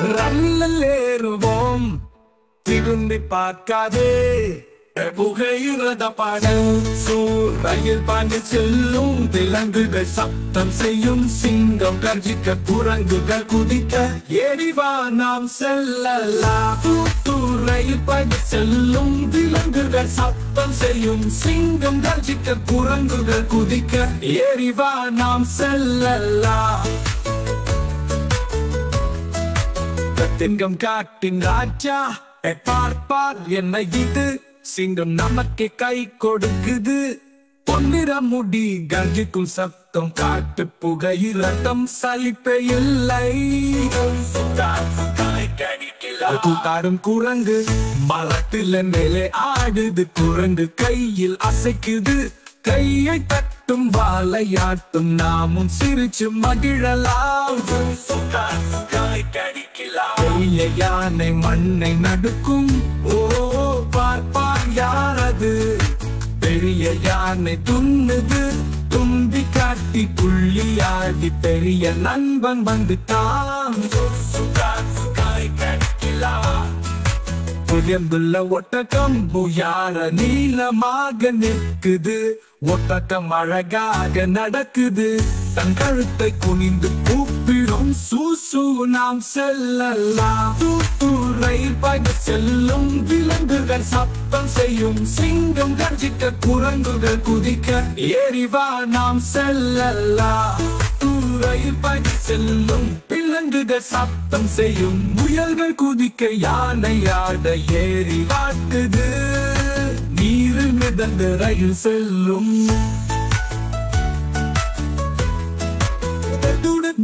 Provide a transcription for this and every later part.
ரன்னிலேறுவோம் திரும்பி பார்க்காதே புகையிரத பாடல் ரயில் பாண்டி செல்லும் விலங்குகள் சப்தம் செய்யும் சிங்கம் கர்ஜிக்க குரங்குகள் குதிக்க எரிவா நாம் செல்லலாம் ரயில் பாண்டி செல்லும் விலங்குகள் சப்தம் செய்யும் சிங்கம் கர்ஜிக்க குரங்குகள் குதிக்க எரிவா நாம் செல்லலாம் சிங்கம் காட்டின் ராஜா பார்ப்பார் என்னை இது சிங்கம் நமக்கு கை கொடுக்குது பொன்னிற முடி கர்ஜிக்கும் சத்தம் காட்டு புகையிரத்தம் சலிப்பே இல்லை கூட்டாடும் குரங்கு மரத்தில் மேலே ஆடுது குரங்கு கையில் அசைக்குது கையை தட்டும் வாழையாட்டும் நாமும் சிரிச்சு மகிழலாம் பெரிய யானை மண்ணை நடுக்கும் ஓ பார்ப்பார் யாரது பெரிய யானை துண்ணுது தும்பி காட்டி புள்ளியாடி பெரிய நண்பன் வந்துட்டான் புயந்துள்ள ஒட்டகம் புயார நீளமாக நிற்குது ஒட்டகம் அழகாக நடக்குது தன் கழுத்தை குனிந்து கூப்பிடும் சூசு நாம் செல்லலாம் ரயில் பாய்ந்து செல்லும் விலங்குகள் சத்தம் செய்யும் சிங்கம் கர்ஜிக்க குரங்குகள் குதிக்க எரிவா நாம் செல்லலாம் ரயில் பாய்ந்து செல்லும் விலங்குகள் சத்தம் செய்யும் முயல்கள் குதிக்க யானை ஆட ஏறி வாட்டுது நீரில் மிதந்து ரயில் செல்லும்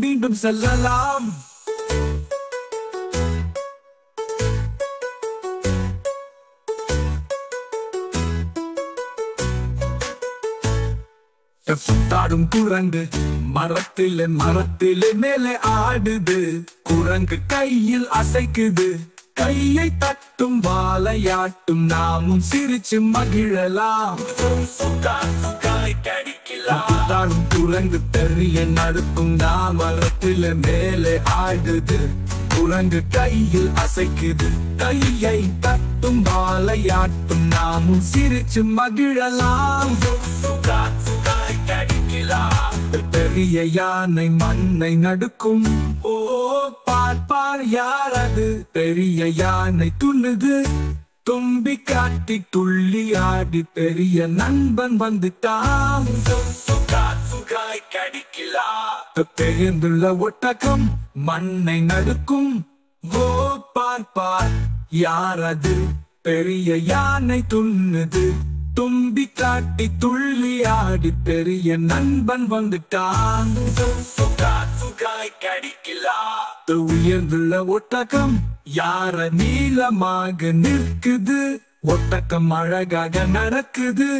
மீண்டும் செல்லலாம் தாடும் குரங்கு மரத்திலே மேலே ஆடுது குரங்கு கையில் அசைக்குது கையை தட்டும் வாழையாட்டும் நாமும் சிரிச்சு மகிழலாம் தாடும் குரங்கு பெரிய நடுக்கும் மரத்தில மேலே ஆடுது குரங்கு கையில் அசைக்குது கையை தட்டும் வாழையாட்டும் நாமும் சிரிச்சு மகிழலாம் பெரிய யானை மண்ணை நடுக்கும் ஓ பார்ப்பார் யாரது பெரிய யானை துள்ளுது தும்பி காட்டி துள்ளி ஆடி பெரிய நண்பன் வந்துட்டான் பெயர்ந்துள்ள ஒட்டகம் மண்ணை நடுக்கும் ஓ பார்ப்பார் யாரது பெரிய யானை துள்ளுது தும்பி காட்டி துள்ளி ஆடி பெரிய நண்பன் வந்துட்டான் உயர்ந்துள்ள ஒட்டகம் யார நீளமாக நிற்குது ஒட்டகம் அழகாக நடக்குது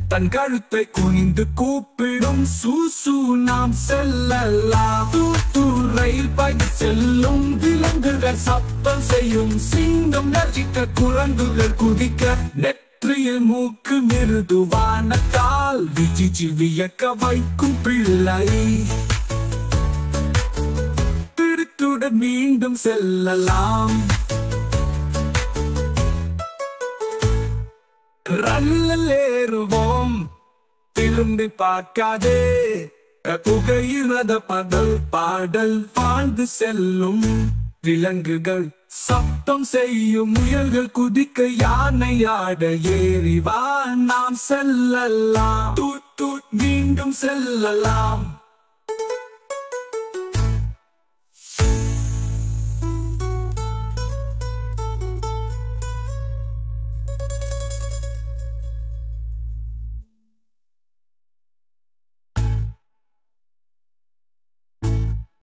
தன் கழுத்தை குனிந்து கூப்பிடும் சூசு நாம் செல்லலாம் ரயில் பாய்ந்து செல்லும் விலங்குகள் சத்தம் செய்யும் சிங்கம் கர்ஜிக்க குரங்குகள் குதிக்க நெற்றியில் மூக்கு மிருதுவான கால் விஜிஜி வியக்க வைக்கும் பிள்ளை திருத்துடன் மீண்டும் செல்லலாம் ரன்னிலேறுவோம் திரும்பி பார்க்காதே புகையிரத பாடல் வாழ்ந்து செல்லும் விலங்குகள் சப்தம் செய்யும் முயல்கள் குதிக்க யானை ஆட ஏறிவா நாம் செல்லலாம் மீண்டும் செல்லலாம்